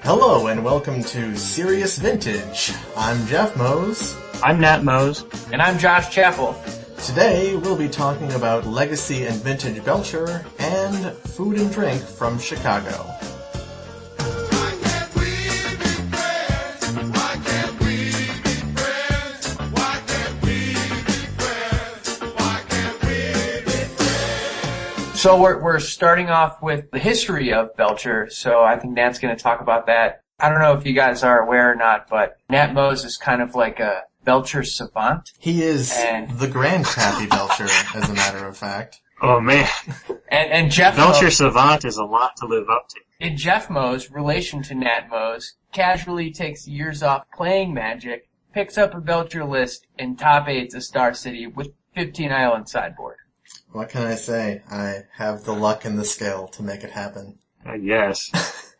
Hello and welcome to Serious Vintage. I'm Geoff Moes. I'm Nat Moes. And I'm Josh Chapple. Today we'll be talking about Legacy and Vintage Belcher and food and drink from Chicago. So we're starting off with the history of Belcher, so I think Nat's going to talk about that. I don't know if you guys are aware or not, but Nat Moes is kind of like a Belcher savant. He is the grandpappy Belcher, as a matter of fact. Oh man. And Geoff Belcher Moes, savant is a lot to live up to. and Geoff Moes, relation to Nat Moes, casually takes years off playing Magic, picks up a Belcher list, and top 8's a Star City with 15 Island sideboard. What can I say? I have the luck and the skill to make it happen. Yes.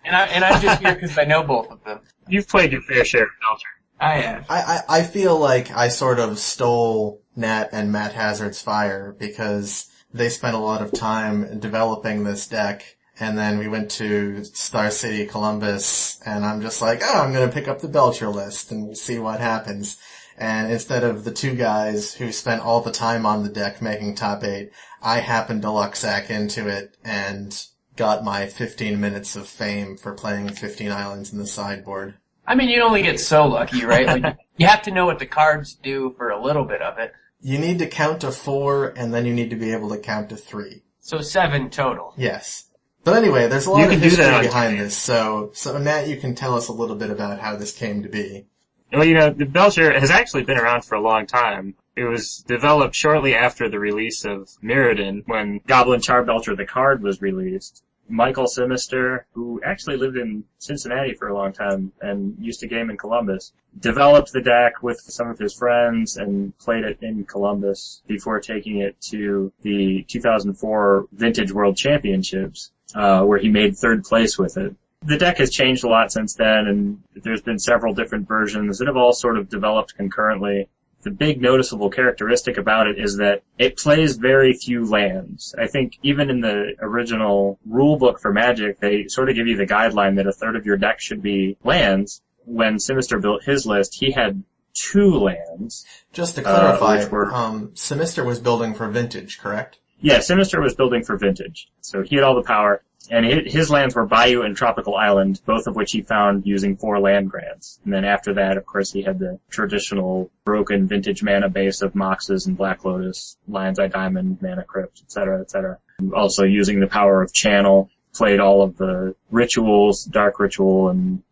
And I'm just here because I know both of them. You've played your fair share of Belcher. I have. I feel like I sort of stole Nat and Matt Hazard's fire because they spent a lot of time developing this deck, and then we went to Star City, Columbus, and I'm just like, I'm going to pick up the Belcher list and we'll see what happens. And instead of the two guys who spent all the time on the deck making top 8, I happened to luck sack into it and got my 15 minutes of fame for playing 15 islands in the sideboard. I mean, you only get so lucky, right? Like, you have to know what the cards do for a little bit of it. You need to count to 4, and then you need to be able to count to 3. So 7 total. Yes. But anyway, there's a lot of do history that on behind time. this, so Nat, you can tell us a little bit about how this came to be. Well, the Belcher has actually been around for a long time. It was developed shortly after the release of Mirrodin, when Goblin Charbelcher the card was released. Michael Sinister, who actually lived in Cincinnati for a long time and used to game in Columbus, developed the deck with some of his friends and played it in Columbus before taking it to the 2004 Vintage World Championships, where he made third place with it. The deck has changed a lot since then, and there's been several different versions that have all sort of developed concurrently. The big noticeable characteristic about it is that it plays very few lands. I think even in the original rulebook for Magic, they sort of give you the guideline that a third of your deck should be lands. When Sinister built his list, he had 2 lands. Just to clarify, which were, Sinister was building for Vintage, correct? Yeah, Sinister was building for Vintage, so he had all the power. And his lands were Bayou and Tropical Island, both of which he found using 4 land grants. And then after that, of course, he had the traditional broken Vintage mana base of Moxes and Black Lotus, Lion's Eye Diamond, Mana Crypt, etc., etc. Also using the power of Channel, played all of the rituals, Dark Ritual, and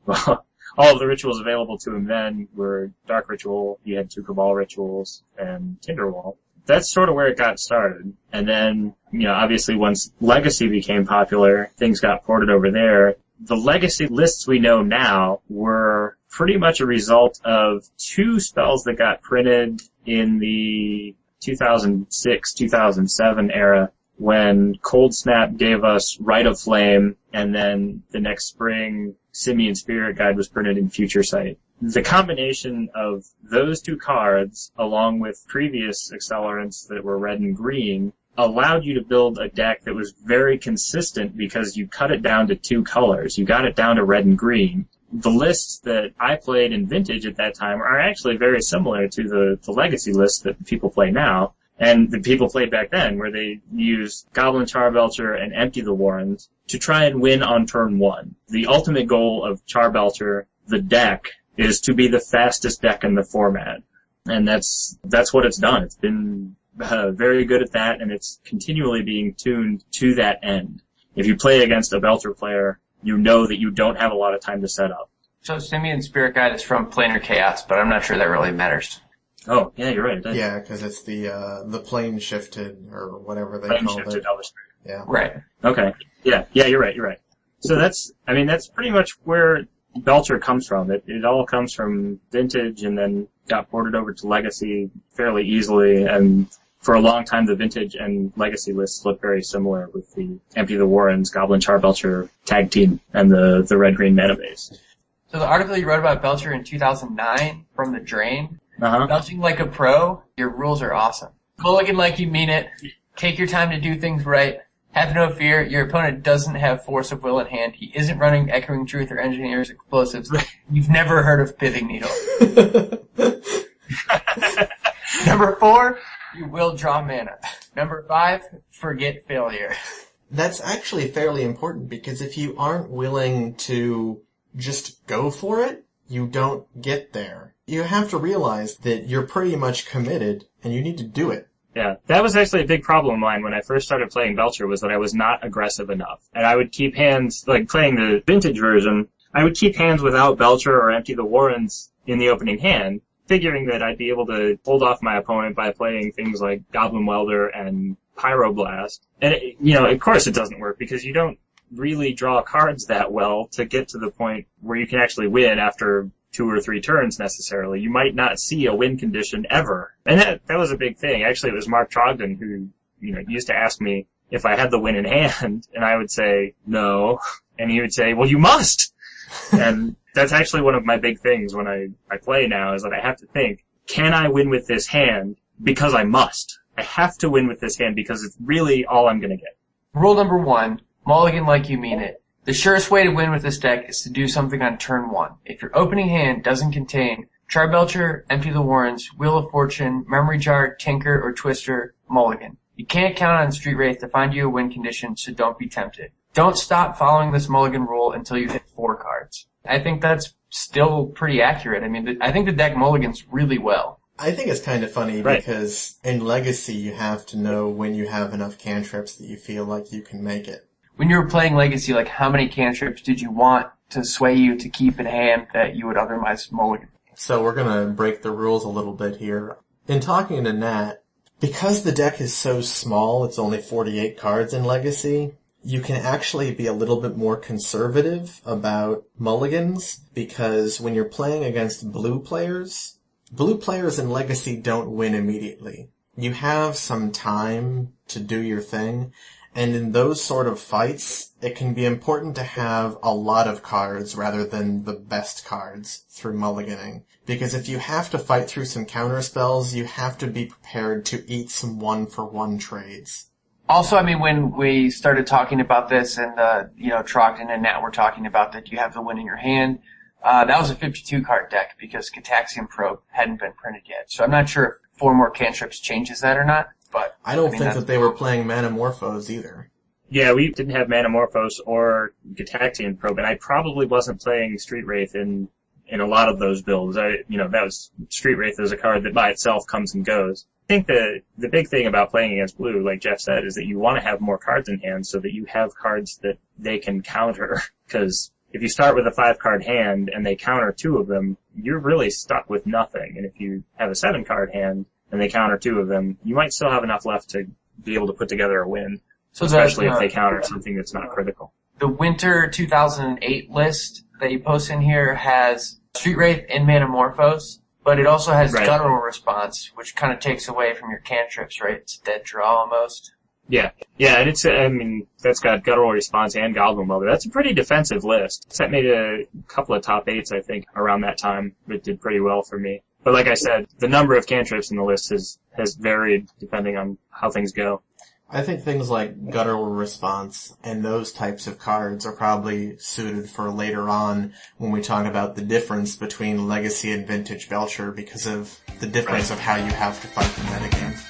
all of the rituals available to him then were Dark Ritual, he had 2 Cabal rituals, and Tinderwall. That's sort of where it got started. And then, obviously once Legacy became popular, things got ported over there. The Legacy lists we know now were pretty much a result of 2 spells that got printed in the 2006-2007 era when Cold Snap gave us Rite of Flame, and then the next spring, Simian Spirit Guide was printed in Future Sight. The combination of those 2 cards, along with previous accelerants that were red and green, allowed you to build a deck that was very consistent because you cut it down to 2 colors. You got it down to red and green. The lists that I played in Vintage at that time are actually very similar to the Legacy lists that people play now, and the people played back then, where they used Goblin Charbelcher and Empty the Warrens to try and win on turn 1. The ultimate goal of Charbelcher, the deck, is to be the fastest deck in the format. And that's what it's done. It's been very good at that, and it's continually being tuned to that end. If you play against a Belcher player, you know that you don't have a lot of time to set up. So Simian Spirit Guide is from Planar Chaos, but I'm not sure that really matters. Oh, yeah, you're right. It does. Yeah, because it's the plane shifted, or whatever they Plane called shifted it. Elder Spirit. Yeah. Right. Okay. Yeah, you're right. So that's pretty much where Belcher comes from. It all comes from Vintage and then got ported over to Legacy fairly easily, and for a long time the Vintage and Legacy lists look very similar with the Empty the Warrens, Goblin Charbelcher tag team, and the red-green mana base. So the article you wrote about Belcher in 2009 from The Drain, Belching like a pro, your rules are awesome. Mulligan like you mean it, take your time to do things right, Have no fear, your opponent doesn't have Force of Will in hand. He isn't running Echoing Truth or Engineer's Explosives. You've never heard of Pithing Needle. Number 4, you will draw mana. Number 5, forget failure. That's actually fairly important, because if you aren't willing to just go for it, you don't get there. You have to realize that you're pretty much committed, and you need to do it. Yeah, that was actually a big problem of mine when I first started playing Belcher, was that I was not aggressive enough. And I would keep hands, like playing the vintage version, I would keep hands without Belcher or empty the Warrens in the opening hand, figuring that I'd be able to hold off my opponent by playing things like Goblin Welder and Pyroblast. And, of course it doesn't work, because you don't really draw cards that well to get to the point where you can actually win after 2 or 3 turns necessarily. You might not see a win condition ever. And that was a big thing. Actually, it was Mark Trogdon who, used to ask me if I had the win in hand, and I would say, no. And he would say, well, you must! And that's actually one of my big things when I play now, is that I have to think, can I win with this hand? Because I must. I have to win with this hand because it's really all I'm gonna get. Rule number 1, mulligan like you mean it. The surest way to win with this deck is to do something on turn 1. If your opening hand doesn't contain Charbelcher, Empty the Warrens, Wheel of Fortune, Memory Jar, Tinker, or Twister, mulligan. You can't count on Street Wraith to find you a win condition, so don't be tempted. Don't stop following this mulligan rule until you hit 4 cards. I think that's still pretty accurate. I mean, I think the deck mulligans really well. I think it's kind of funny because in Legacy you have to know when you have enough cantrips that you feel like you can make it. When you were playing Legacy, like, how many cantrips did you want to sway you to keep in hand that you would otherwise mulligan? So we're going to break the rules a little bit here. In talking to Nat, because the deck is so small, it's only 48 cards in Legacy, you can actually be a little bit more conservative about mulligans, because when you're playing against blue players in Legacy don't win immediately. You have some time to do your thing, and in those sort of fights, it can be important to have a lot of cards rather than the best cards through mulliganing. Because if you have to fight through some counter spells, you have to be prepared to eat some 1-for-1 trades. Also, I mean, when we started talking about this and, Trogdon and Nat were talking about that you have the win in your hand, that was a 52-card deck because Cataxium Probe hadn't been printed yet. So I'm not sure if 4 more cantrips changes that or not. But I don't think that they were playing Manamorphose either. Yeah, we didn't have Manamorphose or Gataxian Probe, and I probably wasn't playing Street Wraith in a lot of those builds. That was Street Wraith as a card that by itself comes and goes. I think the big thing about playing against blue, like Geoff said, is that you want to have more cards in hand so that you have cards that they can counter. Because if you start with a 5-card hand and they counter 2 of them, you're really stuck with nothing. And if you have a 7-card hand and they counter 2 of them, you might still have enough left to be able to put together a win, so especially if they counter something that's not critical. The Winter 2008 list that you post in here has Street Wraith and Manamorphose, but it also has Guttural Response, which kind of takes away from your cantrips, right? It's dead draw almost. Yeah, and that's got Guttural Response and Goblin Welder. That's a pretty defensive list. That made a couple of top 8s, I think, around that time. It did pretty well for me. But like I said, the number of cantrips in the list has varied depending on how things go. I think things like Guttural Response and those types of cards are probably suited for later on when we talk about the difference between Legacy and Vintage Belcher because of the difference of how you have to fight the metagame.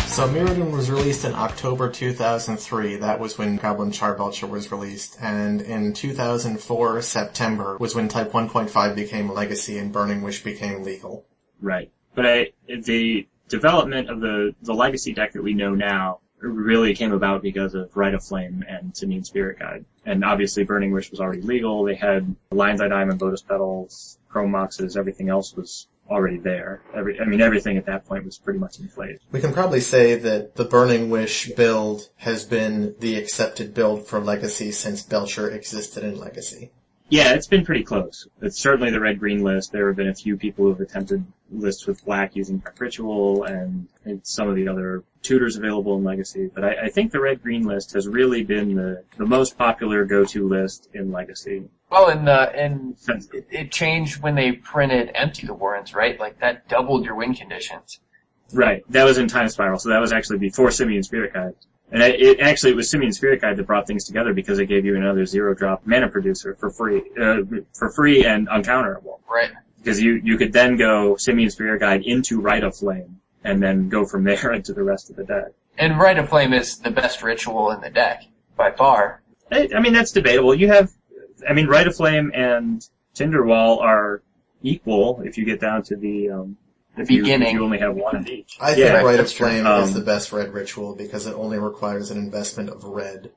So Mirrodin was released in October 2003. That was when Goblin Charbelcher was released. And in 2004, September, was when Type 1.5 became Legacy and Burning Wish became legal. Right. But the development of the Legacy deck that we know now really came about because of Rite of Flame and Simian Spirit Guide. And obviously Burning Wish was already legal. They had Lion's Eye Diamond, Lotus Petals, Chrome Moxes, everything else was already there. Everything at that point was pretty much inflated. We can probably say that the Burning Wish build has been the accepted build for Legacy since Belcher existed in Legacy. Yeah, it's been pretty close. It's certainly the red-green list. There have been a few people who have attempted lists with black using Dark Ritual and some of the other tutors available in Legacy. But I think the red-green list has really been the most popular go-to list in Legacy. Well, and it changed when they printed Empty the Warrens, right? Like, that doubled your win conditions. Right. That was in Time Spiral, so that was actually before Simian Spirit Guide. And it was Simian Spirit Guide that brought things together because it gave you another 0-drop mana producer for free and uncounterable. Right. Because you could then go Simian Spirit Guide into Rite of Flame, and then go from there into the rest of the deck. And Rite of Flame is the best ritual in the deck, by far. I mean, that's debatable. Rite of Flame and Tinderwall are equal if you get down to the beginning. If you only have one of each. I think Rite of Flame is the best red ritual because it only requires an investment of red.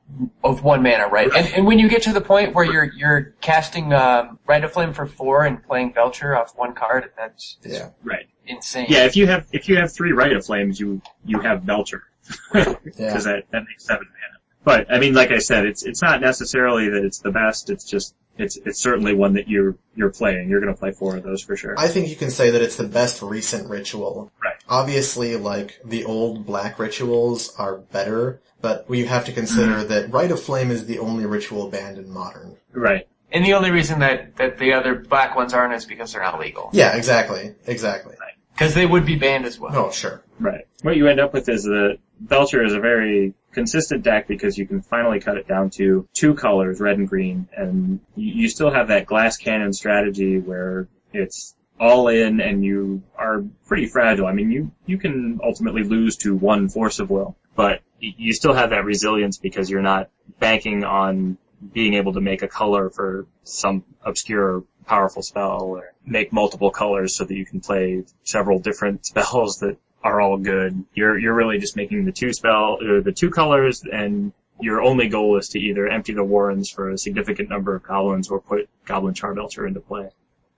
Of 1 mana, right? And when you get to the point where you're casting Rite of Flame for 4 and playing Belcher off 1 card, that's right. Insane. Yeah, if you have 3 Rite of Flames, you have Belcher. Because that makes 7 mana. But I mean, like I said, it's not necessarily that it's the best. It's just it's certainly one that you're playing. You're going to play 4 of those for sure. I think you can say that it's the best recent ritual. Right. Obviously, like the old black rituals are better, but we have to consider that Rite of Flame is the only ritual banned in Modern. Right. And the only reason that the other black ones aren't is because they're not legal. Yeah, exactly. Right. Because they would be banned as well. Oh, sure. Right. What you end up with is the Belcher is a very consistent deck because you can finally cut it down to 2 colors, red and green, and you still have that glass cannon strategy where it's all in and you are pretty fragile. I mean, you can ultimately lose to 1 force of will, but you still have that resilience because you're not banking on being able to make a color for some obscure powerful spell or make multiple colors so that you can play several different spells that are all good. You're really just making the 2 colors, and your only goal is to either empty the Warrens for a significant number of goblins or put Goblin Charbelcher into play.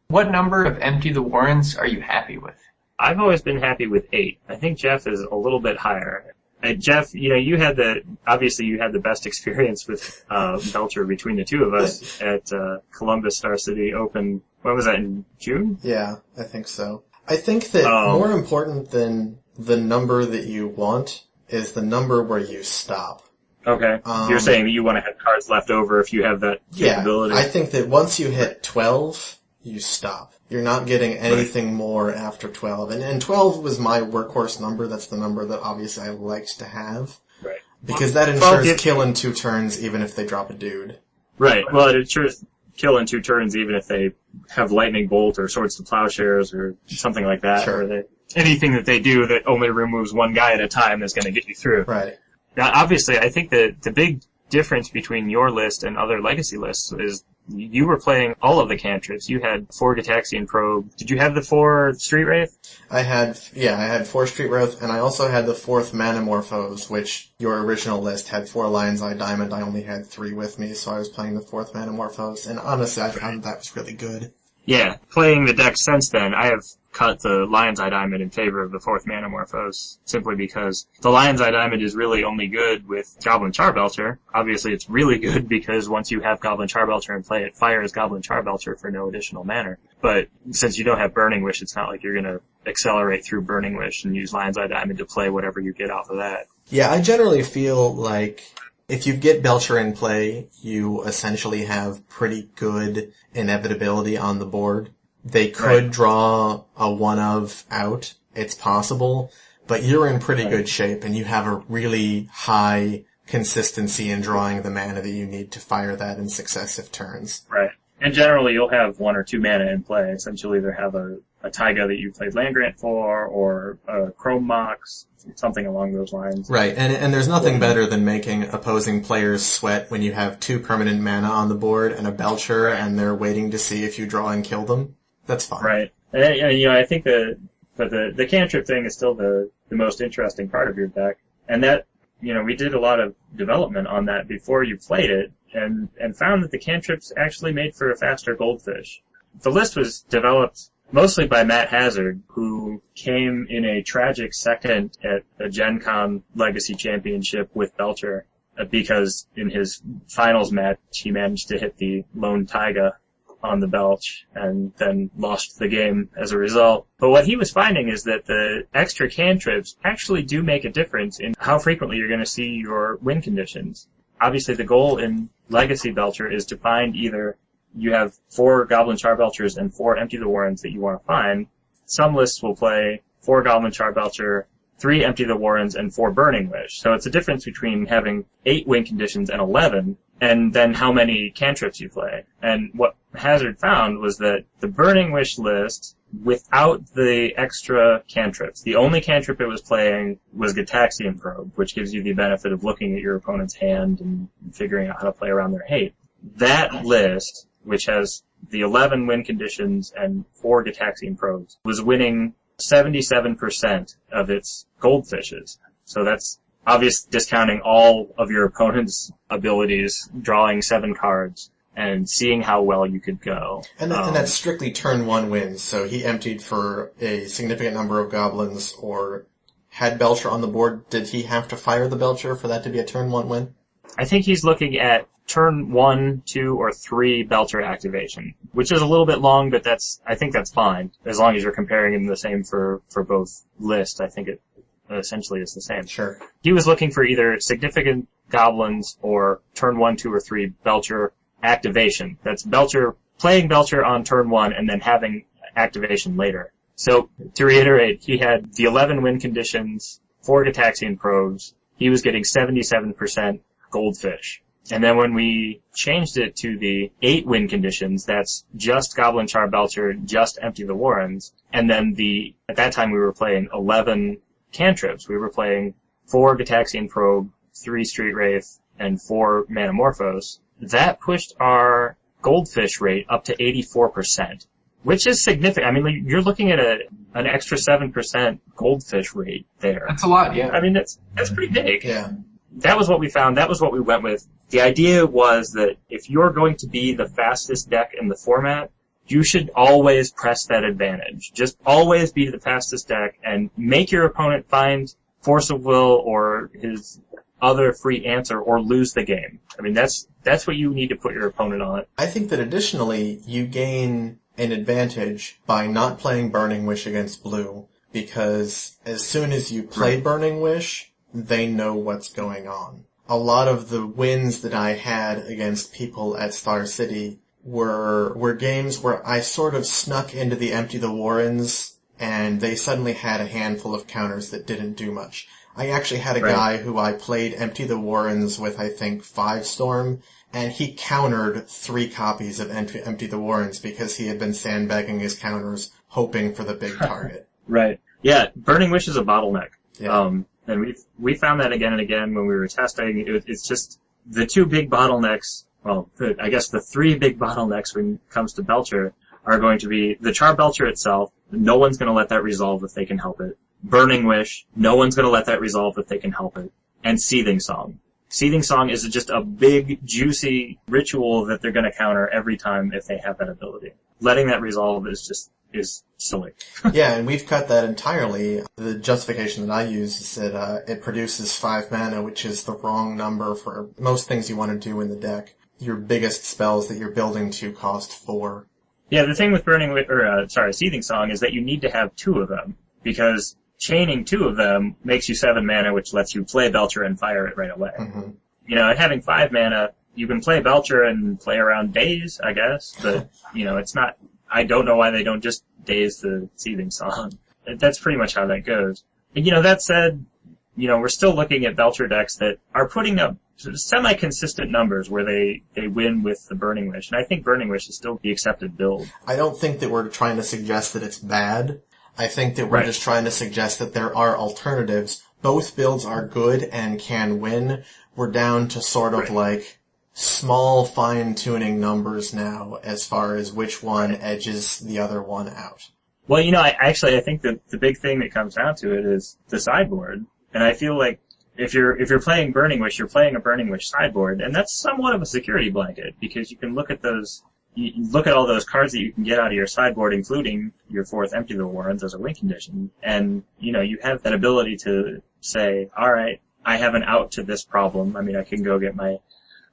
What number of Empty the Warrens are you happy with? I've always been happy with 8. I think Geoff is a little bit higher. Geoff, you had the best experience with Belcher between the two of us at Columbus Star City Open. When was that, in June? Yeah, I think so. I think that more important than the number that you want is the number where you stop. Okay. You're saying that you want to have cards left over if you have that capability? Yeah, I think that once you hit 12, you stop. You're not getting anything more after 12. And 12 was my workhorse number. That's the number that obviously I liked to have. Right. Because that ensures kill in 2 turns even if they drop a dude. Right. Well, it ensures kill in 2 turns even if they have Lightning Bolt or Swords to Plowshares or something like that. Sure. Or anything that they do that only removes 1 guy at a time is going to get you through. Right. Now, obviously, I think that the big difference between your list and other Legacy lists is you were playing all of the cantrips. You had 4 Gitaxian Probe. Did you have the 4 Street Wraith? I had 4 Street Wraith, and I also had the 4th Manamorphose, which your original list had 4 Lion's Eye Diamond. I only had 3 with me, so I was playing the 4th Manamorphose, and honestly, I found that was really good. Yeah, playing the deck since then, I have cut the Lion's Eye Diamond in favor of the 4th Manamorphose, simply because the Lion's Eye Diamond is really only good with Goblin Charbelcher. Obviously, it's really good because once you have Goblin Charbelcher in play, it fires Goblin Charbelcher for no additional mana. But since you don't have Burning Wish, it's not like you're going to accelerate through Burning Wish and use Lion's Eye Diamond to play whatever you get off of that. Yeah, I generally feel like if you get Belcher in play, you essentially have pretty good inevitability on the board. They could draw a 1-of out. It's possible. But you're in pretty good shape, and you have a really high consistency in drawing the mana that you need to fire that in successive turns. Right. And generally, you'll have 1 or 2 mana in play. Essentially, either have a Taiga that you played Land Grant for, or a Chrome Mox, something along those lines. Right, and there's nothing better than making opposing players sweat when you have 2 permanent mana on the board and a Belcher, and they're waiting to see if you draw and kill them. That's fine. Right. And I think the cantrip thing is still the most interesting part of your deck. And that, we did a lot of development on that before you played it, and found that the cantrips actually made for a faster Goldfish. The list was developed mostly by Matt Hazard, who came in a tragic second at a Gen Con Legacy Championship with Belcher, because in his finals match he managed to hit the lone Taiga on the Belch and then lost the game as a result. But what he was finding is that the extra cantrips actually do make a difference in how frequently you're going to see your win conditions. Obviously, the goal in Legacy Belcher is to find either you have 4 Goblin Charbelchers and 4 Empty the Warrens that you want to find. Some lists will play 4 Goblin Charbelcher, 3 Empty the Warrens, and 4 Burning Wish. So it's a difference between having 8 win conditions and 11, and then how many cantrips you play. And what Hazard found was that the Burning Wish list, without the extra cantrips, the only cantrip it was playing was Gitaxian Probe, which gives you the benefit of looking at your opponent's hand and figuring out how to play around their hate. That list, which has the 11 win conditions and 4 Gitaxian Probes, was winning 77% of its goldfishes. So that's obvious discounting all of your opponent's abilities, drawing 7 cards, and seeing how well you could go. And that's strictly turn 1 wins, so he emptied for a significant number of goblins, or had Belcher on the board. Did he have to fire the Belcher for that to be a turn 1 win? I think he's looking at turn 1, 2, or 3 Belcher activation, which is a little bit long, but I think that's fine. As long as you're comparing them the same for both lists, I think it essentially is the same. Sure. He was looking for either significant goblins or turn 1, 2, or 3 Belcher activation. That's Belcher, playing Belcher on turn 1 and then having activation later. So, to reiterate, he had the 11 win conditions, 4 Gitaxian Probes. He was getting 77% goldfish. And then when we changed it to the 8 win conditions, that's just Goblin Charbelcher, just Empty the Warrens, and then at that time we were playing 11 cantrips. We were playing 4 Gitaxian Probe, 3 Street Wraith, and 4 Manamorphose. That pushed our goldfish rate up to 84%, which is significant. I mean, you're looking at an extra 7% goldfish rate there. That's a lot, yeah. I mean, that's pretty big. Yeah. That was what we found. That was what we went with. The idea was that if you're going to be the fastest deck in the format, you should always press that advantage. Just always be the fastest deck and make your opponent find Force of Will or his other free answer or lose the game. I mean, that's what you need to put your opponent on. I think that additionally, you gain an advantage by not playing Burning Wish against blue, because as soon as you play Burning Wish, they know what's going on. A lot of the wins that I had against people at Star City were games where I sort of snuck into the Empty the Warrens, and they suddenly had a handful of counters that didn't do much. I actually had a guy who I played Empty the Warrens with, I think, 5 Storm, and he countered 3 copies of Empty the Warrens because he had been sandbagging his counters, hoping for the big target. Right. Yeah, Burning Wish is a bottleneck. Yeah. And we found that again and again when we were testing. It's just the 2 big bottlenecks, well, I guess the 3 big bottlenecks when it comes to Belcher are going to be the Char Belcher itself. No one's going to let that resolve if they can help it. Burning Wish, no one's going to let that resolve if they can help it. And Seething Song. Seething Song is just a big, juicy ritual that they're going to counter every time if they have that ability. Letting that resolve is silly. Yeah, and we've cut that entirely. The justification that I use is that it produces 5 mana, which is the wrong number for most things you want to do in the deck. Your biggest spells that you're building to cost 4. Yeah, the thing with Seething Song is that you need to have 2 of them, because chaining 2 of them makes you 7 mana, which lets you play Belcher and fire it right away. Mm-hmm. You know, having 5 mana, you can play Belcher and play around Daze, I guess, but, it's not, I don't know why they don't just Daze the Seething Song. That's pretty much how that goes. And, that said, we're still looking at Belcher decks that are putting up semi-consistent numbers where they win with the Burning Wish, and I think Burning Wish is still the accepted build. I don't think that we're trying to suggest that it's bad. I think that we're just trying to suggest that there are alternatives. Both builds are good and can win. We're down to sort of like small fine-tuning numbers now as far as which one edges the other one out. Well, I think that the big thing that comes down to it is the sideboard. And I feel like if you're playing Burning Wish, you're playing a Burning Wish sideboard, and that's somewhat of a security blanket, because you can look at all those cards that you can get out of your sideboard, including your 4th Empty the Warrens as a win condition, and, you have that ability to say, alright, I have an out to this problem. I mean, I can go get my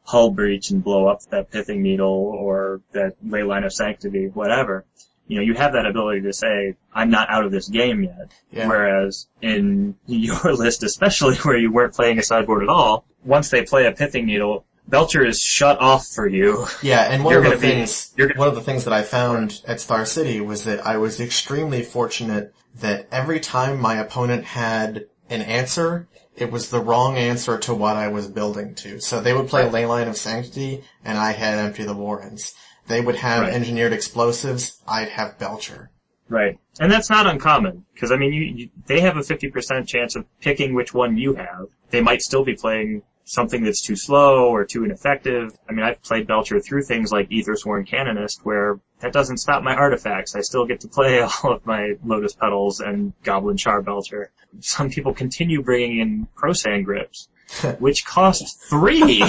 hull breach and blow up that pithing needle or that ley line of sanctity, whatever. You have that ability to say, I'm not out of this game yet. Yeah. Whereas in your list, especially where you weren't playing a sideboard at all, once they play a pithing needle, Belcher is shut off for you. Yeah, and one of the things that I found at Star City was that I was extremely fortunate that every time my opponent had an answer, it was the wrong answer to what I was building to. So they would play Ley Line of Sanctity, and I had Empty the Warrens. They would have Engineered Explosives, I'd have Belcher. Right. And that's not uncommon, because, they have a 50% chance of picking which one you have. They might still be playing something that's too slow or too ineffective. I've played Belcher through things like Aethersworn Canonist, where that doesn't stop my artifacts. I still get to play all of my Lotus Petals and Goblin Char Belcher. Some people continue bringing in Crowsand Grips, which cost 3!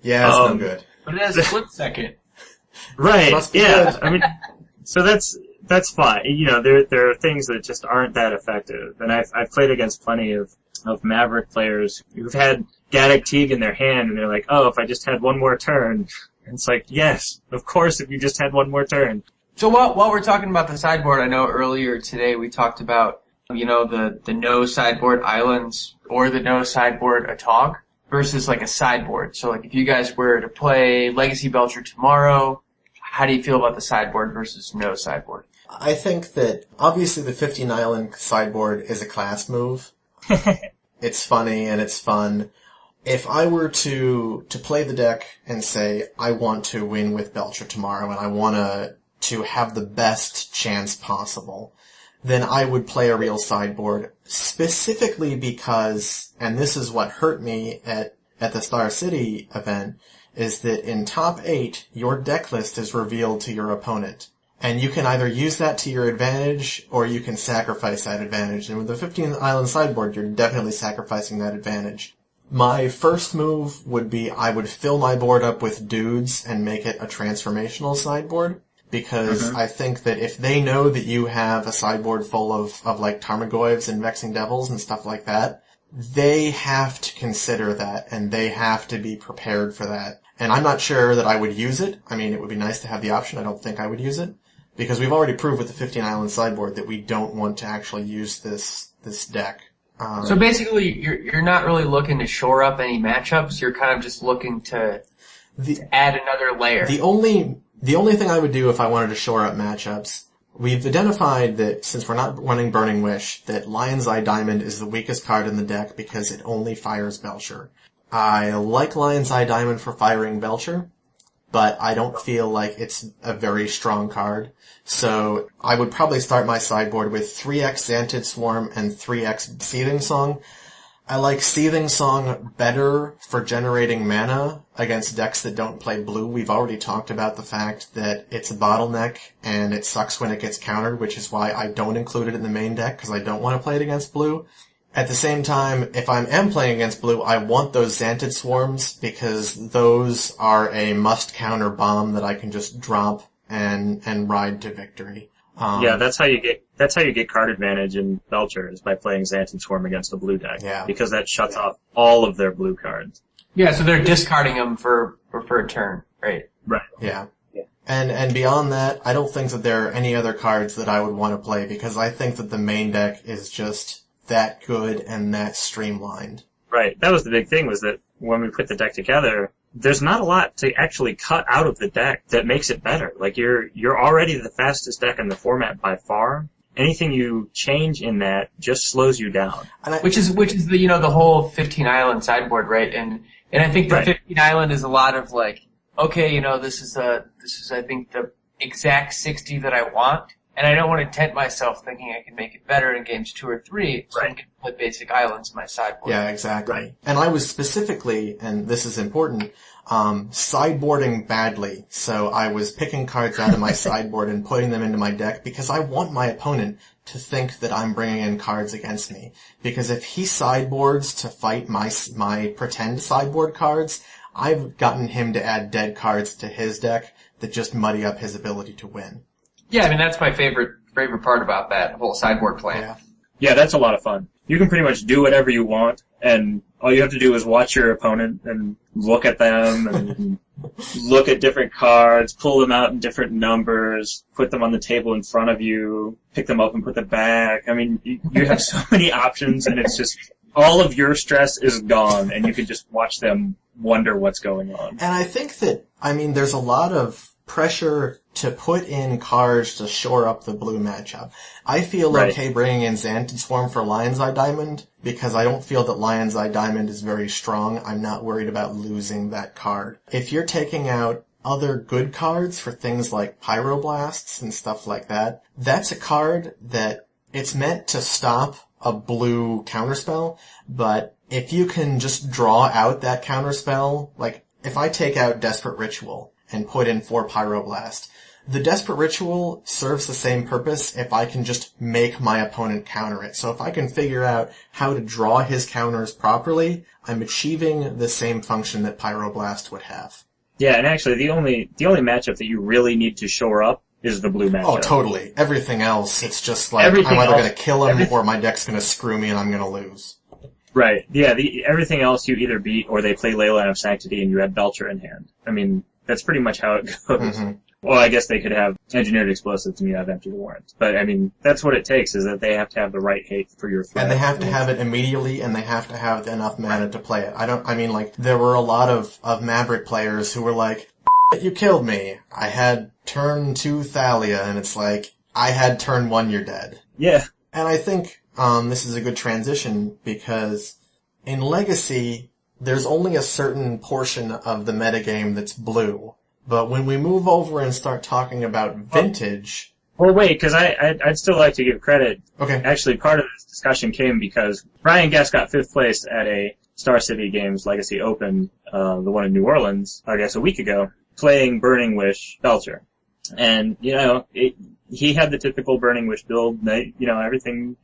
Yeah, it's no good. But it has a split second. Right, yeah. So that's fine. There are things that just aren't that effective. And I've played against plenty of Maverick players who've had Gaddock Teague in their hand, and they're like, oh, if I just had one more turn. And it's like, yes, of course, if you just had one more turn. So while we're talking about the sideboard, I know earlier today we talked about, the no sideboard islands or the no sideboard Atog versus like a sideboard. So like if you guys were to play Legacy Belcher tomorrow, how do you feel about the sideboard versus no sideboard? I think that obviously the 15 island sideboard is a class move. It's funny and it's fun. If I were to play the deck and say, I want to win with Belcher tomorrow and I want to have the best chance possible, then I would play a real sideboard, specifically because, and this is what hurt me at the Star City event, is that in top 8, your deck list is revealed to your opponent. And you can either use that to your advantage, or you can sacrifice that advantage. And with the 15 island sideboard, you're definitely sacrificing that advantage. My first move would be I would fill my board up with dudes and make it a transformational sideboard. Because I think that if they know that you have a sideboard full of like Tarmogoyfs and Vexing Devils and stuff like that, they have to consider that, and they have to be prepared for that. And I'm not sure that I would use it. It would be nice to have the option. I don't think I would use it. Because we've already proved with the 15 island sideboard that we don't want to actually use this deck. So basically, you're not really looking to shore up any matchups. You're kind of just looking to add another layer. The only thing I would do if I wanted to shore up matchups, we've identified that since we're not running Burning Wish, that Lion's Eye Diamond is the weakest card in the deck because it only fires Belcher. I like Lion's Eye Diamond for firing Belcher, but I don't feel like it's a very strong card. So I would probably start my sideboard with 3x Xantid Swarm and 3x Seething Song. I like Seething Song better for generating mana against decks that don't play blue. We've already talked about the fact that it's a bottleneck and it sucks when it gets countered, which is why I don't include it in the main deck, because I don't want to play it against blue. At the same time, if I am playing against blue, I want those Xantid Swarms because those are a must-counter bomb that I can just drop and ride to victory. Yeah, that's how you get card advantage in Belcher, is by playing Xantid Swarm against a blue deck. Yeah. Because that shuts off all of their blue cards. Yeah, so they're discarding them for a turn, right? Right. Yeah. And beyond that, I don't think that there are any other cards that I would want to play because I think that the main deck is just that good and that streamlined. Right. That was the big thing, was that when we put the deck together, there's not a lot to actually cut out of the deck that makes it better. Like, you're already the fastest deck in the format by far. Anything you change in that just slows you down. Which is the, the whole 15 island sideboard, right? And I think the 15 island is a lot of like, okay, this is I think the exact 60 that I want. And I don't want to tempt myself thinking I can make it better in games 2 or 3, so I'm going to put basic islands in my sideboard. Yeah, exactly. Right. And I was specifically, and this is important, sideboarding badly. So I was picking cards out of my sideboard and putting them into my deck because I want my opponent to think that I'm bringing in cards against me. Because if he sideboards to fight my pretend sideboard cards, I've gotten him to add dead cards to his deck that just muddy up his ability to win. Yeah, that's my favorite part about that whole sideboard plan. Yeah, that's a lot of fun. You can pretty much do whatever you want, and all you have to do is watch your opponent and look at them and look at different cards, pull them out in different numbers, put them on the table in front of you, pick them up and put them back. I mean, you have so many options, and it's just all of your stress is gone, and you can just watch them wonder what's going on. And I think that, there's a lot of pressure to put in cards to shore up the blue matchup. I feel okay bringing in Xantid Swarm for Lion's Eye Diamond, because I don't feel that Lion's Eye Diamond is very strong. I'm not worried about losing that card. If you're taking out other good cards for things like Pyroblasts and stuff like that, that's a card that it's meant to stop a blue counterspell, but if you can just draw out that counterspell, like if I take out Desperate Ritual and put in 4 Pyroblast, the Desperate Ritual serves the same purpose if I can just make my opponent counter it. So if I can figure out how to draw his counters properly, I'm achieving the same function that Pyroblast would have. Yeah, and actually the only matchup that you really need to shore up is the blue matchup. Oh, totally. Everything else, it's just like, I'm either going to kill him or my deck's going to screw me and I'm going to lose. Right. Yeah, everything else you either beat or they play Leyline of Sanctity and you have Belcher in hand. I mean, that's pretty much how it goes. Mm-hmm. Well, I guess they could have Engineered Explosives and you have Empty the Warrants. But, that's what it takes, is that they have to have the right hate for your threat. And they have to have it immediately, and they have to have enough mana to play it. There were a lot of Maverick players who were like, you killed me. I had turn 2 Thalia, and it's like, I had turn 1, you're dead. Yeah. And I think this is a good transition, because in Legacy, there's only a certain portion of the metagame that's blue. But when we move over and start talking about Vintage... Well, wait, because I'd still like to give credit. Okay. Actually, part of this discussion came because Brian Guest got 5th place at a Star City Games Legacy Open, the one in New Orleans, I guess a week ago, playing Burning Wish Belcher. And, he had the typical Burning Wish build. Everything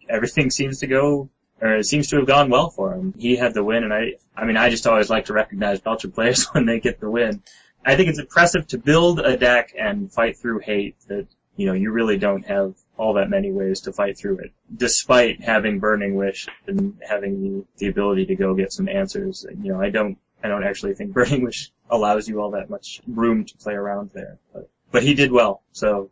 seems to go, or it seems to have gone well for him. He had the win, and I just always like to recognize Belcher players when they get the win. I think it's impressive to build a deck and fight through hate that, you really don't have all that many ways to fight through it, despite having Burning Wish and having the ability to go get some answers. I don't actually think Burning Wish allows you all that much room to play around there. But he did well, so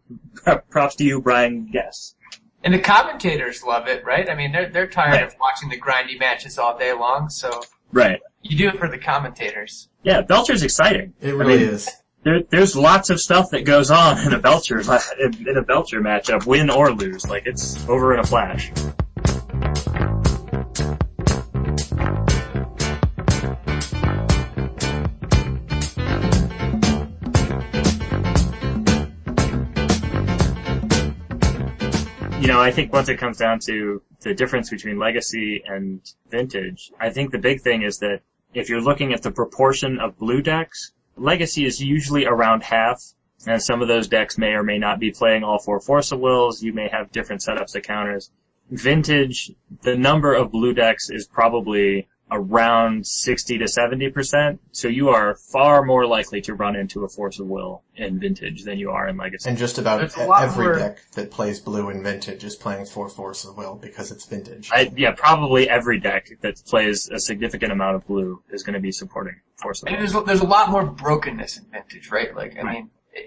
props to you, Brian Guess. And the commentators love it, right? They're tired of watching the grindy matches all day long, so right. You do it for the commentators. Yeah, Belcher's exciting. It really is. There's lots of stuff that goes on in a Belcher matchup, win or lose. Like, it's over in a flash. I think once it comes down to the difference between Legacy and Vintage, I think the big thing is that if you're looking at the proportion of blue decks, Legacy is usually around half, and some of those decks may or may not be playing all 4 Force of Wills. You may have different setups of counters. Vintage, the number of blue decks is probably around 60 to 70%, so you are far more likely to run into a Force of Will in Vintage than you are in Legacy. And just about every deck that plays blue in Vintage is playing 4 Force of Will because it's Vintage. Probably every deck that plays a significant amount of blue is going to be supporting Force of Will. And there's a lot more brokenness in Vintage, right?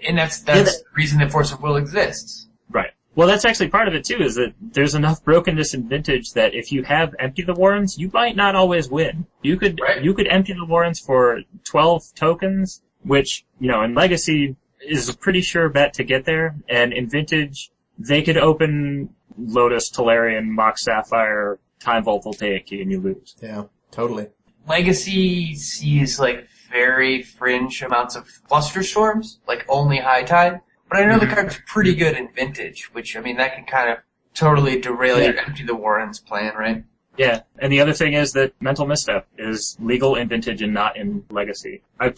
And that's the reason that Force of Will exists. Right. Well, that's actually part of it, too, is that there's enough brokenness in Vintage that if you have Empty the Warrens, you might not always win. You could Empty the Warrens for 12 tokens, which, in Legacy is a pretty sure bet to get there, and in Vintage, they could open Lotus, Tolarian, Mox Sapphire, Time Vault Voltaic, and you lose. Yeah, totally. Legacy sees, very fringe amounts of Cluster Storms, only High Tide. But I know the card's pretty good in Vintage, which, that can kind of totally derail your Empty the Warrens plan, right? Yeah, and the other thing is that Mental Misstep is legal in Vintage and not in Legacy. I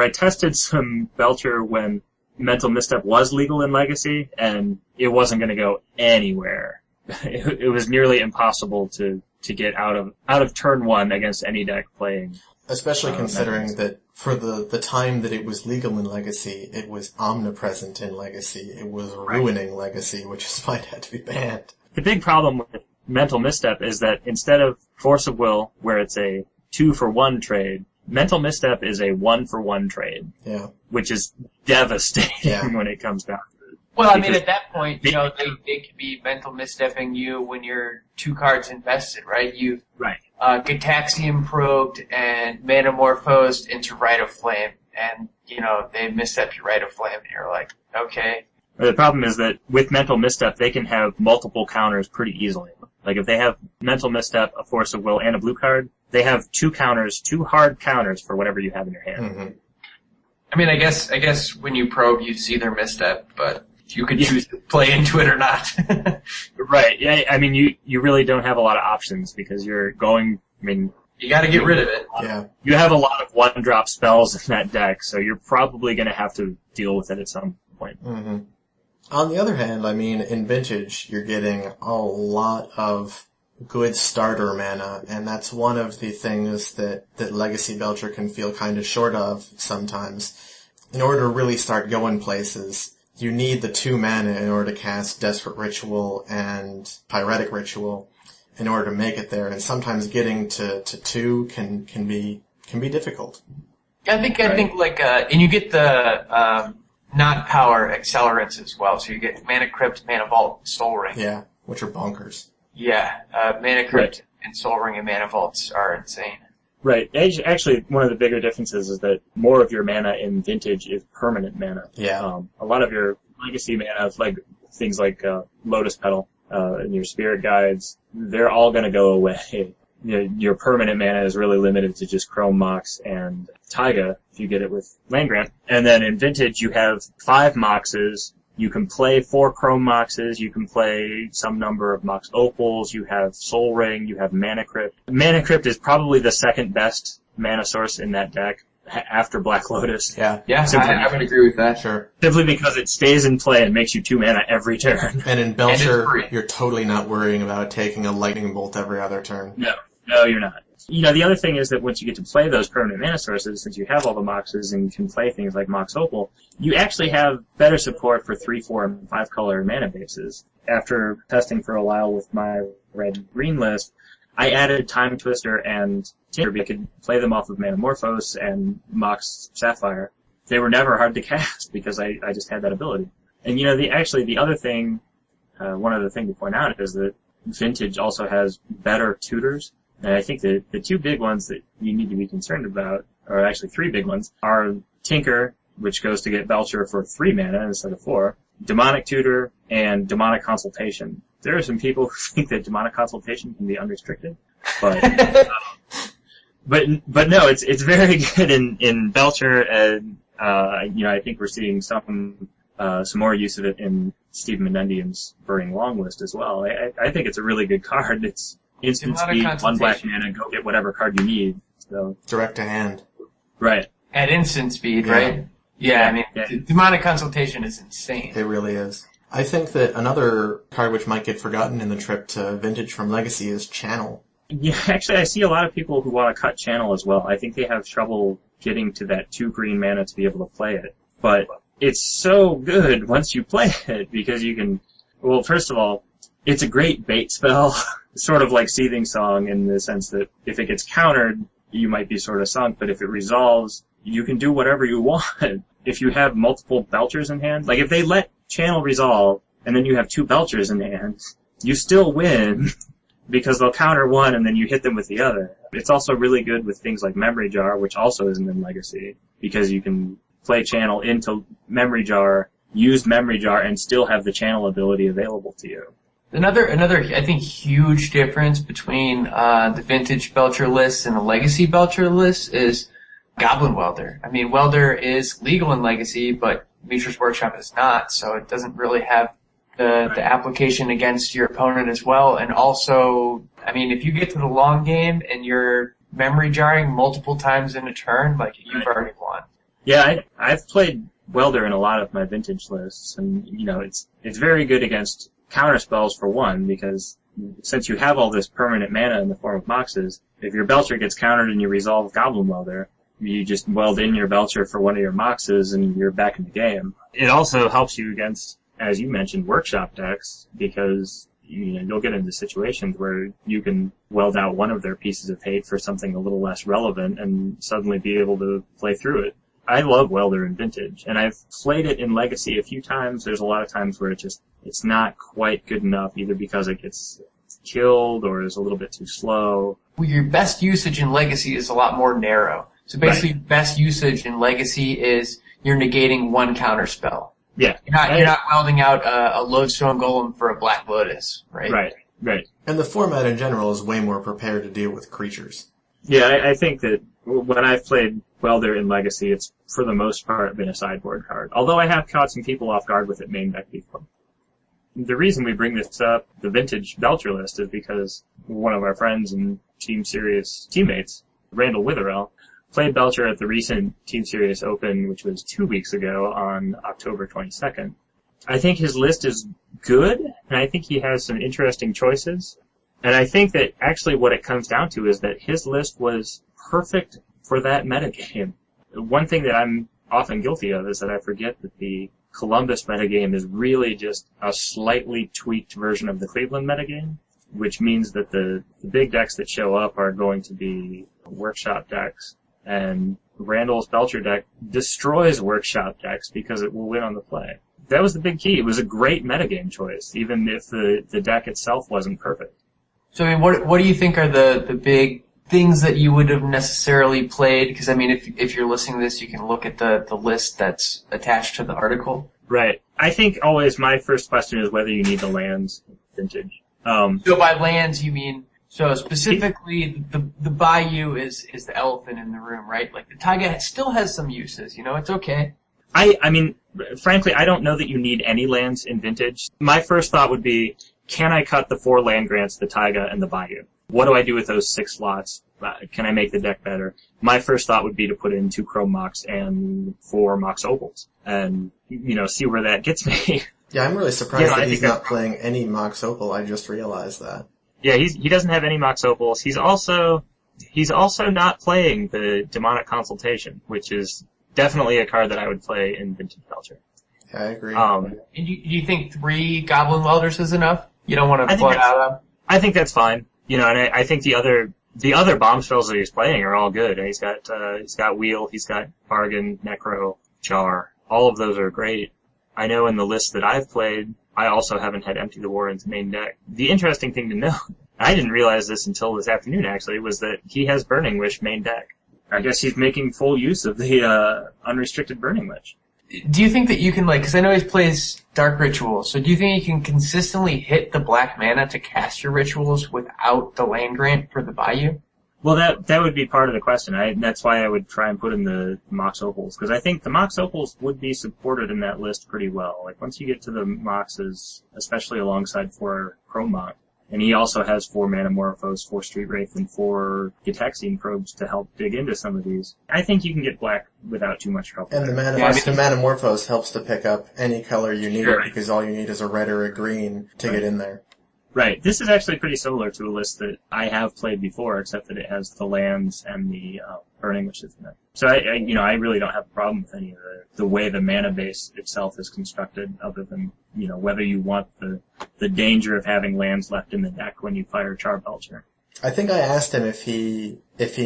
tested some Belcher when Mental Misstep was legal in Legacy, and it wasn't going to go anywhere. It was nearly impossible to get out of turn 1 against any deck playing. Especially considering that for the time that it was legal in Legacy, it was omnipresent in Legacy. It was ruining Legacy, which is why it had to be banned. The big problem with Mental Misstep is that instead of Force of Will, where it's a 2-for-1 trade. Mental Misstep is a 1-for-1 trade. Yeah. Which is devastating when it comes down to it. Well, I mean, at that point, they could be mental misstepping you when you're 2 cards invested, right? You've Gataxian probed and metamorphosed into Rite of Flame, and, they misstep your Rite of Flame, and you're like, okay. The problem is that with Mental Misstep, they can have multiple counters pretty easily. Like, if they have Mental Misstep, a Force of Will, and a blue card, they have 2 hard counters for whatever you have in your hand. Mm-hmm. I mean, I guess when you probe, you see their misstep, but you could choose to play into it or not. Right. Yeah. I mean, you really don't have a lot of options because you're going. I mean, you got to get rid of it. Yeah. You have a lot of 1-drop spells in that deck, so you're probably going to have to deal with it at some point. Mm-hmm. On the other hand, I mean, in Vintage, you're getting a lot of good starter mana, and that's one of the things that Legacy Belcher can feel kind of short of sometimes. In order to really start going places, you need the 2 mana in order to cast Desperate Ritual and Pyretic Ritual in order to make it there, and sometimes getting to 2 can be difficult. I think and you get the not power accelerants as well, so you get Mana Crypt, Mana Vault, Soul Ring. Yeah, which are bonkers. Yeah, Mana Crypt and Soul Ring and Mana Vaults are insane. Right. Actually, one of the bigger differences is that more of your mana in Vintage is permanent mana. Yeah. A lot of your Legacy mana, like things like Lotus Petal and your Spirit Guides, they're all going to go away. Your permanent mana is really limited to just Chrome Mox and Taiga, if you get it with Land Grant. And then in Vintage, you have 5 Moxes. You can play 4 Chrome Moxes. You can play some number of Mox Opals. You have Soul Ring. You have Mana Crypt. Mana Crypt is probably the second best mana source in that deck after Black Lotus. Yeah, I would agree with that. Sure. Simply because it stays in play and makes you 2 mana every turn. And in Belcher, you're totally not worrying about taking a Lightning Bolt every other turn. No, you're not. The other thing is that once you get to play those permanent mana sources, since you have all the Moxes and can play things like Mox Opal, you actually have better support for 3, 4, and 5 color mana bases. After testing for a while with my red-green list, I added Time Twister and Tinker. I could play them off of Metamorphose and Mox Sapphire. They were never hard to cast because I just had that ability. And the other thing, one other thing to point out is that Vintage also has better tutors. And I think the 2 big ones that you need to be concerned about, or actually 3 big ones, are Tinker, which goes to get Belcher for 3 mana instead of 4, Demonic Tutor, and Demonic Consultation. There are some people who think that Demonic Consultation can be unrestricted, but but no, it's very good in Belcher, and I think we're seeing some more use of it in Steve Menendian's Burning Long list as well. I think it's a really good card. It's instant speed, 1 black mana, go get whatever card you need. So direct to hand. Right. At instant speed, right? Yeah, I mean, Demonic Consultation is insane. It really is. I think that another card which might get forgotten in the trip to Vintage from Legacy is Channel. Yeah, actually, I see a lot of people who want to cut Channel as well. I think they have trouble getting to that 2 green mana to be able to play it. But it's so good once you play it, because you can, well, first of all, it's a great bait spell. Sort of like Seething Song in the sense that if it gets countered, you might be sort of sunk, but if it resolves, you can do whatever you want. If you have multiple Belchers in hand, like if they let Channel resolve, and then you have 2 Belchers in hand, you still win, because they'll counter one and then you hit them with the other. It's also really good with things like Memory Jar, which also isn't in Legacy, because you can play Channel into Memory Jar, use Memory Jar, and still have the Channel ability available to you. Another, I think, huge difference between the Vintage Belcher list and the Legacy Belcher list is Goblin Welder. I mean, Welder is legal in Legacy, but Mishra's Workshop is not, so it doesn't really have the application against your opponent as well. And also, I mean, if you get to the long game and you're memory jarring multiple times in a turn, like, you've already won. Yeah, I've played Welder in a lot of my Vintage lists, and, it's very good against counter spells for one, because since you have all this permanent mana in the form of Moxes, if your Belcher gets countered and you resolve Goblin Welder, you just weld in your Belcher for one of your Moxes and you're back in the game. It also helps you against, as you mentioned, Workshop decks, because you'll get into situations where you can weld out one of their pieces of hate for something a little less relevant and suddenly be able to play through it. I love Welder in Vintage, and I've played it in Legacy a few times. There's a lot of times where it's not quite good enough, either because it gets killed or is a little bit too slow. Well, your best usage in Legacy is a lot more narrow. So basically, best usage in Legacy is you're negating one counter spell. Yeah. You're not welding out a Lodestone Golem for a Black Lotus, right? Right. And the format in general is way more prepared to deal with creatures. Yeah, I think that when I've played Welder in Legacy, it's for the most part been a sideboard card. Although I have caught some people off guard with it main deck before. The reason we bring this up, the Vintage Belcher list, is because one of our friends and Team Serious teammates, Randall Witherell, played Belcher at the recent Team Serious Open, which was 2 weeks ago on October 22nd. I think his list is good, and I think he has some interesting choices. And I think that actually what it comes down to is that his list was perfect for that metagame. One thing that I'm often guilty of is that I forget that the Columbus metagame is really just a slightly tweaked version of the Cleveland metagame, which means that the big decks that show up are going to be workshop decks, and Randall's Belcher deck destroys workshop decks because it will win on the play. That was the big key. It was a great metagame choice, even if the deck itself wasn't perfect. So, I mean, what do you think are the big things that you would have necessarily played? Because, I mean, if you're listening to this, you can look at the list that's attached to the article. Right. I think always my first question is whether you need the lands in Vintage. So by lands, you mean, so specifically, the Bayou is the elephant in the room, right? Like, the Taiga still has some uses, it's okay. I mean, frankly, I don't know that you need any lands in Vintage. My first thought would be, can I cut the 4 land grants, the Taiga, and the Bayou? What do I do with those 6 slots? Can I make the deck better? My first thought would be to put in 2 Chrome Mox and 4 Mox Opals, and, see where that gets me. Yeah, I'm really surprised that he's not playing any Mox Opal. I just realized that. Yeah, he doesn't have any Mox Opals. He's also not playing the Demonic Consultation, which is definitely a card that I would play in Vintage Belcher. Yeah, I agree. And do you think 3 Goblin Welders is enough? You don't want to put out them? I think that's fine. And I think the other bomb spells that he's playing are all good. He's got Wheel, he's got Bargain, Necro, Jar. All of those are great. I know in the list that I've played, I also haven't had Empty the Warren's main deck. The interesting thing to know, I didn't realize this until this afternoon actually, was that he has Burning Wish main deck. I guess he's making full use of the unrestricted Burning Wish. Do you think that you can, because I know he plays Dark Rituals, so do you think you can consistently hit the black mana to cast your rituals without the land grant for the Bayou? Well, that would be part of the question. That's why I would try and put in the Mox Opals, because I think the Mox Opals would be supported in that list pretty well. Like, once you get to the Moxes, especially alongside 4 Chrome Mox, and he also has 4 Manamorphose, 4 Street Wraith, and 4 Gitaxian Probes to help dig into some of these. I think you can get black without too much trouble. And the Manamorphose helps to pick up any color you need, because all you need is a red or a green to get in there. Right. This is actually pretty similar to a list that I have played before, except that it has the lands and the Burning Wishes in it. So I really don't have a problem with any of the way the mana base itself is constructed, other than, whether you want the danger of having lands left in the deck when you fire Charbelcher. I think I asked him if he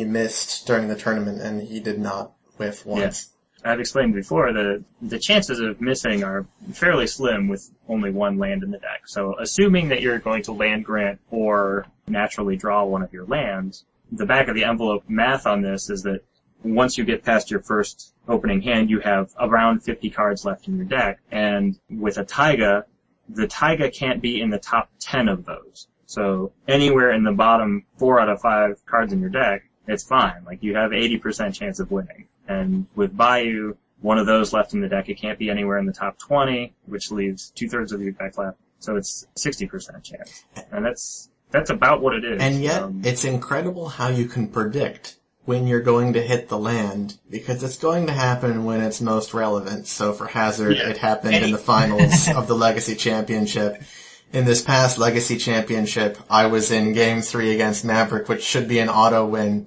missed during the tournament, and he did not whiff once. Yeah. I've explained before, the chances of missing are fairly slim with only 1 land in the deck. So assuming that you're going to land grant or naturally draw one of your lands, the back of the envelope math on this is that once you get past your first opening hand, you have around 50 cards left in your deck. And with a Taiga, the Taiga can't be in the top 10 of those. So anywhere in the bottom 4 out of 5 cards in your deck, it's fine. Like, you have 80% chance of winning. And with Bayou, one of those left in the deck, it can't be anywhere in the top 20, which leaves 2/3 of your deck left. So it's 60% chance. And that's about what it is. And yet, it's incredible how you can predict when you're going to hit the land, because it's going to happen when it's most relevant. So for Hazard, it happened in the finals of the Legacy Championship. In this past Legacy Championship, I was in Game 3 against Maverick, which should be an auto win.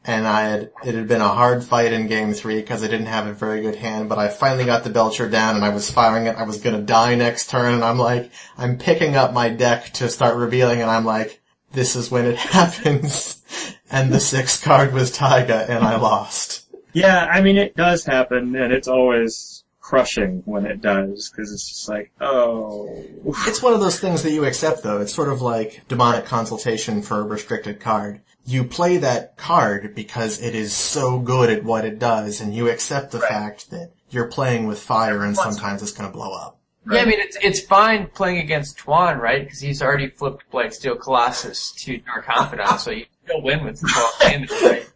and it had been a hard fight in game 3 because I didn't have a very good hand, but I finally got the Belcher down and I was firing it. I was gonna die next turn, and I'm picking up my deck to start revealing, and I'm like, this is when it happens. And the 6th card was Taiga, and I lost. Yeah, I mean, it does happen, and it's always crushing when it does, because it's just like, oh. It's one of those things that you accept, though. It's sort of like demonic consultation for a restricted card. You play that card because it is so good at what it does, and you accept the fact that you're playing with fire and sometimes it's going to blow up. Right. Yeah, I mean, it's fine playing against Tuan, right? Because he's already flipped Blightsteel Colossus to Dark Confidant, so you still win with 12 damage, right?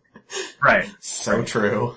Right. So true.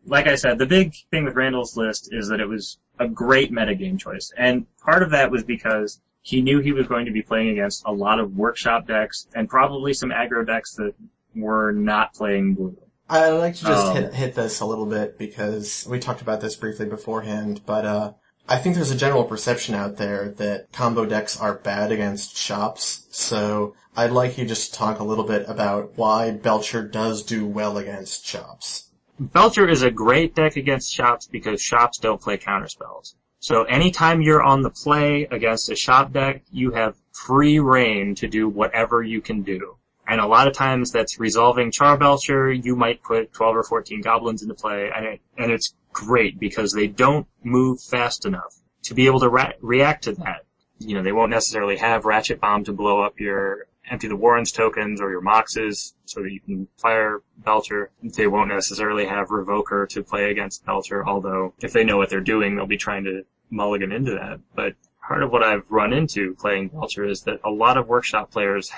Like I said, the big thing with Randall's list is that it was a great metagame choice. And part of that was because he knew he was going to be playing against a lot of workshop decks and probably some aggro decks that were not playing blue. I'd like to just hit this a little bit because we talked about this briefly beforehand, but I think there's a general perception out there that combo decks are bad against shops, so I'd like you just to talk a little bit about why Belcher does do well against shops. Belcher is a great deck against shops because shops don't play counterspells. So anytime you're on the play against a shop deck, you have free reign to do whatever you can do. And a lot of times that's resolving Charbelcher. You might put 12 or 14 goblins into play, and it's great because they don't move fast enough to be able to react to that. You know, they won't necessarily have Ratchet Bomb to blow up your Empty the Warrens tokens or your Moxes so that you can fire Belcher. They won't necessarily have Revoker to play against Belcher, although if they know what they're doing, they'll be trying to mulligan into that. But part of what I've run into playing Belcher is that a lot of workshop players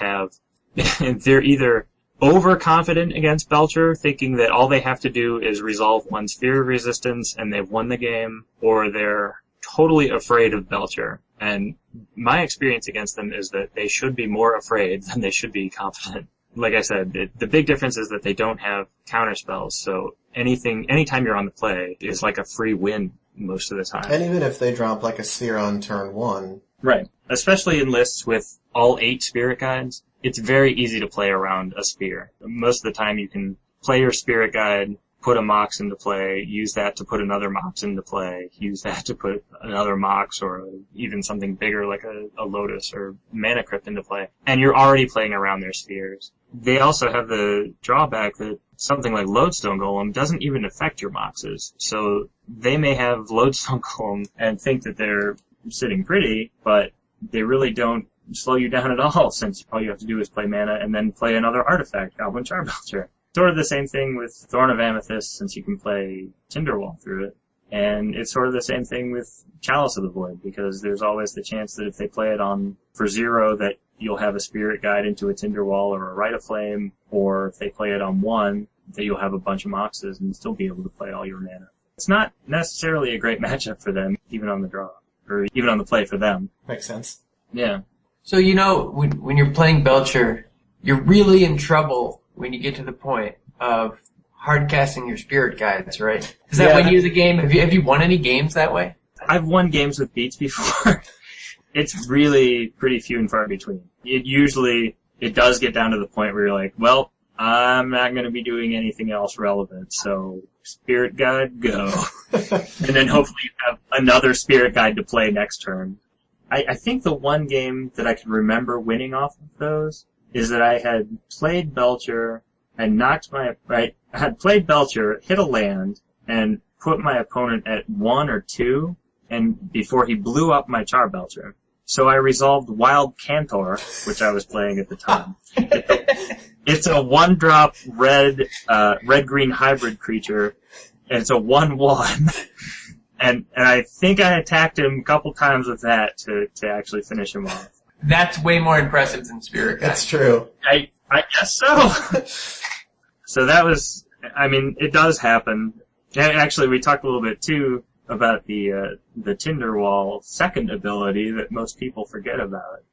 they're either overconfident against Belcher, thinking that all they have to do is resolve one sphere of resistance and they've won the game, or they're totally afraid of Belcher. And my experience against them is that they should be more afraid than they should be confident. Like I said, the big difference is that they don't have counterspells, so anytime you're on the play is like a free win most of the time. And even if they drop like a sphere on turn 1. Right. Especially in lists with all 8 spirit guides, it's very easy to play around a spear. Most of the time you can play your spirit guide, put a Mox into play, use that to put another Mox into play, use that to put another Mox or even something bigger like a Lotus or Mana Crypt into play, and you're already playing around their spheres. They also have the drawback that something like Lodestone Golem doesn't even affect your Moxes, so they may have Lodestone Golem and think that they're sitting pretty, but they really don't slow you down at all, since all you have to do is play mana and then play another artifact, Goblin Charbelcher. Sort of the same thing with Thorn of Amethyst, since you can play Tinderwall through it. And it's sort of the same thing with Chalice of the Void, because there's always the chance that if they play it on for 0, that you'll have a Spirit Guide into a Tinderwall or a Rite of Flame, or if they play it on 1, that you'll have a bunch of Moxes and still be able to play all your mana. It's not necessarily a great matchup for them, even on the draw, or even on the play for them. Makes sense. Yeah. So, you know, when you're playing Belcher, you're really in trouble when you get to the point of hardcasting your spirit guides, right? Does that win you the game? Have you won any games that way? I've won games with beats before. It's really pretty few and far between. It does get down to the point where you're like, well, I'm not going to be doing anything else relevant, so spirit guide, go. And then hopefully you have another spirit guide to play next turn. I think the one game that I can remember winning off of those is that I had played Belcher and had played Belcher, hit a land, and put my opponent at 1 or 2, and before he blew up my Charbelcher. So I resolved Wild Cantor, which I was playing at the time. It's a 1-drop red-green hybrid creature, and it's a 1/1. And I think I attacked him a couple times with that to actually finish him off. That's way more impressive than Spirit Guide. That's true. I guess so. So that was, I mean, it does happen. Actually, we talked a little bit too about the Tinderwall second ability that most people forget about.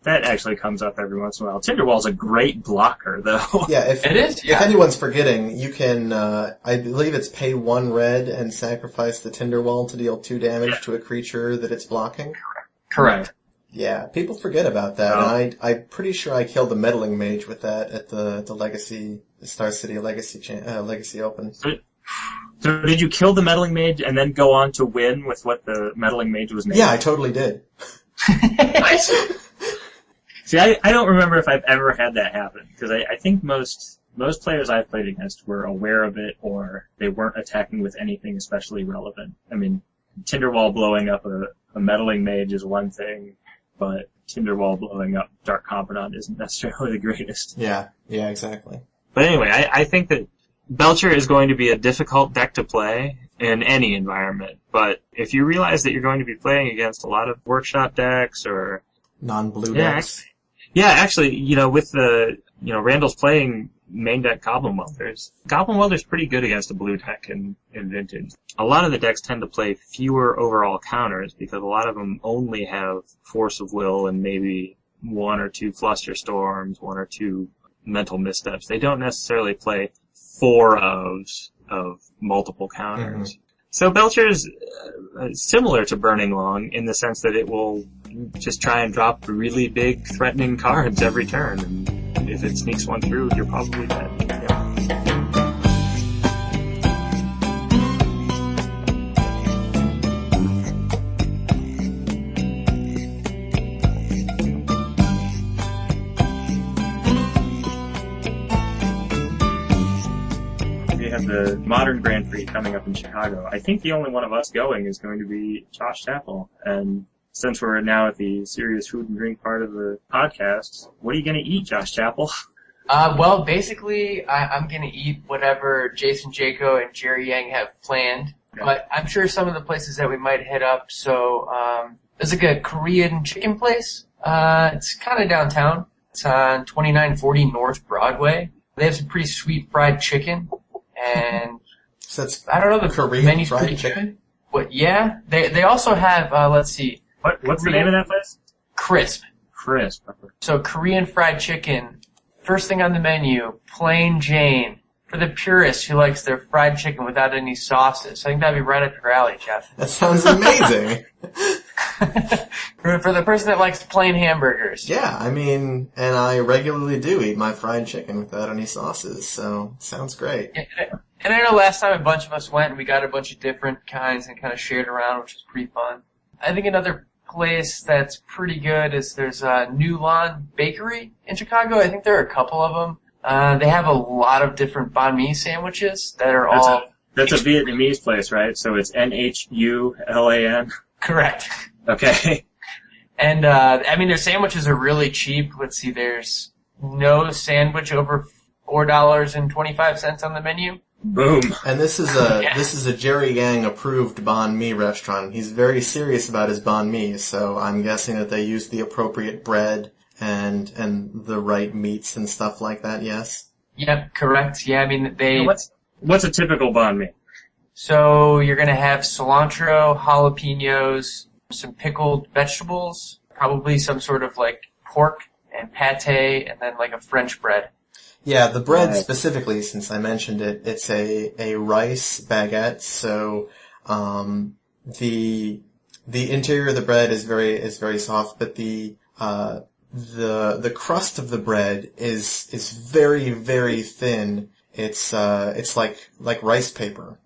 That actually comes up every once in a while. Tinderwall's a great blocker, though. Yeah, it is. Yeah. If anyone's forgetting, you can, I believe it's pay 1 red and sacrifice the Tinderwall to deal 2 damage to a creature that it's blocking. Correct. Yeah, people forget about that, Oh. and I'm pretty sure I killed the meddling mage with that at the Legacy, Star City Legacy Open. So did you kill the meddling mage and then go on to win with what the meddling mage was made? Yeah, I totally did. Nice. See, I don't remember if I've ever had that happen, because I think most players I've played against were aware of it, or they weren't attacking with anything especially relevant. I mean, Tinderwall blowing up a meddling mage is one thing, but Tinderwall blowing up Dark Confidant isn't necessarily the greatest. Yeah, exactly. But anyway, I think that Belcher is going to be a difficult deck to play in any environment, but if you realize that you're going to be playing against a lot of workshop decks or non-blue decks. Yeah, actually, with Randall's playing main deck Goblin Welders. Goblin Welder's pretty good against a blue deck in Vintage. A lot of the decks tend to play fewer overall counters because a lot of them only have Force of Will and maybe one or two Fluster Storms, one or two Mental Missteps. They don't necessarily play 4 of multiple counters. Mm-hmm. So Belcher is similar to Burning Long in the sense that it will just try and drop really big threatening cards every turn, and if it sneaks one through, you're probably dead. Yeah. We have the Modern Grand Prix coming up in Chicago. I think the only one of us going is going to be Josh Chapple, and since we're now at the serious food and drink part of the podcast, what are you going to eat, Josh Chapple? Well, basically, I'm going to eat whatever Jason Jaco and Jerry Yang have planned, okay. But I'm sure some of the places that we might hit up, so there's like a Korean chicken place. It's kind of downtown. It's on 2940 North Broadway. They have some pretty sweet fried chicken, and so that's I don't know, the Korean menu's fried pretty chicken? good. But yeah, they also have, let's see. What's the name of that place? Crisp. Crisp. So Korean fried chicken, first thing on the menu, plain Jane. For the purist who likes their fried chicken without any sauces. I think that'd be right up your alley, Jeff. That sounds amazing. For the person that likes plain hamburgers. Yeah, I mean, and I regularly do eat my fried chicken without any sauces, so sounds great. And I know last time a bunch of us went and we got a bunch of different kinds and kind of shared around, which was pretty fun. I think another place that's pretty good is there's a New Lawn Bakery in Chicago. I think there are a couple of them. They have a lot of different banh mi sandwiches that are That's a Vietnamese place, right? So it's NHULAN? Correct. Okay. And, I mean, their sandwiches are really cheap. Let's see, there's no sandwich over $4.25 on the menu. Boom. And this is a Jerry Yang approved banh mi restaurant. He's very serious about his banh mi, so I'm guessing that they use the appropriate bread and the right meats and stuff like that, yes? Yep, correct. Yeah, I mean, What's a typical banh mi? So you're gonna have cilantro, jalapenos, some pickled vegetables, probably some sort of like pork and pate, and then like a French bread. Yeah, the bread specifically, since I mentioned it, it's a rice baguette, so the interior of the bread is very soft, but the crust of the bread is very, very thin. It's like rice paper.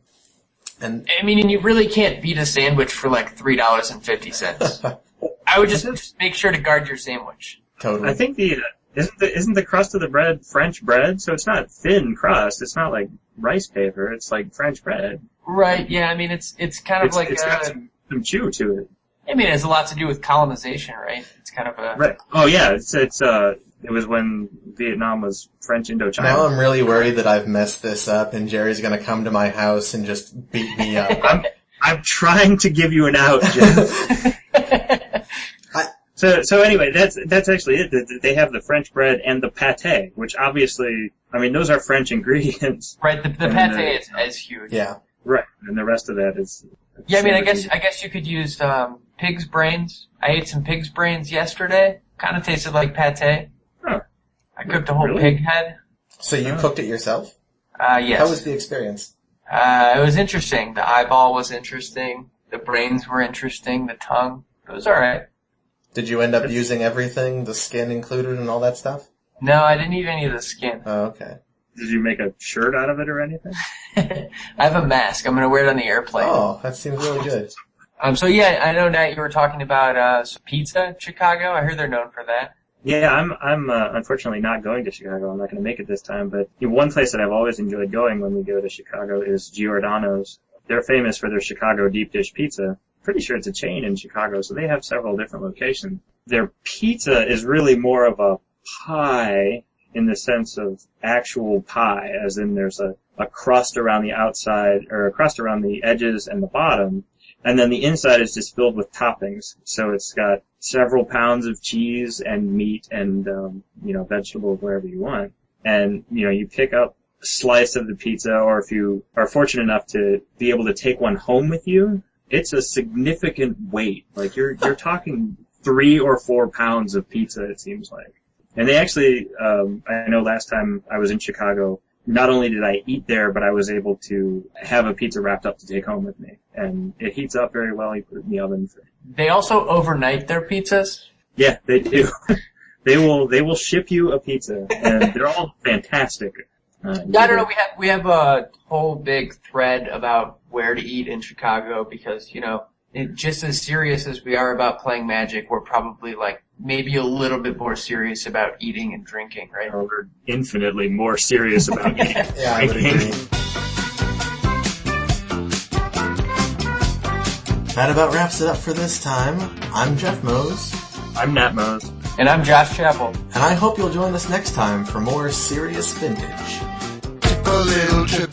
And I mean, and you really can't beat a sandwich for like $3.50. I would just make sure to guard your sandwich. Totally. I think isn't the crust of the bread French bread? So it's not thin crust. It's not like rice paper. It's like French bread. Right. Yeah. I mean, it's kind of like it's got some chew to it. I mean, it has a lot to do with colonization, right? It's kind of a right. Oh yeah. It was when Vietnam was French Indochina. Now I'm really worried that I've messed this up and Jerry's gonna come to my house and just beat me up. I'm trying to give you an out, Jeff. So anyway, that's actually it. They have the French bread and the pate, which obviously, I mean, those are French ingredients. Right. The pate is huge. Yeah. Right. And the rest of that is. Yeah. I mean, I guess you could use pig's brains. I ate some pig's brains yesterday. Kind of tasted like pate. Huh. I cooked a whole pig head. So you cooked it yourself? Yes. How was the experience? It was interesting. The eyeball was interesting. The brains were interesting. The tongue. It was alright. Did you end up using everything, the skin included and all that stuff? No, I didn't eat any of the skin. Oh, okay. Did you make a shirt out of it or anything? I have a mask. I'm going to wear it on the airplane. Oh, that seems really good. So yeah, I know, Nat, you were talking about pizza in Chicago. I heard they're known for that. Yeah, I'm unfortunately not going to Chicago. I'm not going to make it this time. But one place that I've always enjoyed going when we go to Chicago is Giordano's. They're famous for their Chicago deep dish pizza. Pretty sure it's a chain in Chicago, so they have several different locations. Their pizza is really more of a pie in the sense of actual pie, as in there's a crust around the outside, or a crust around the edges and the bottom, and then the inside is just filled with toppings. So it's got several pounds of cheese and meat and, vegetables, wherever you want. And, you pick up a slice of the pizza, or if you are fortunate enough to be able to take one home with you, it's a significant weight. Like, you're talking 3 or 4 pounds of pizza, it seems like. And they actually, I know last time I was in Chicago, not only did I eat there, but I was able to have a pizza wrapped up to take home with me. And it heats up very well. You put it in the oven. They also overnight their pizzas? Yeah, they do. They will ship you a pizza, and they're all fantastic. I don't know. We have a whole big thread about where to eat in Chicago because, just as serious as we are about playing Magic, we're probably maybe a little bit more serious about eating and drinking, right? We're infinitely more serious about eating and Yeah, I would agree. That about wraps it up for this time. I'm Geoff Moes. I'm Nat Moes. And I'm Josh Chapple. And I hope you'll join us next time for more serious vintage. Take a little trip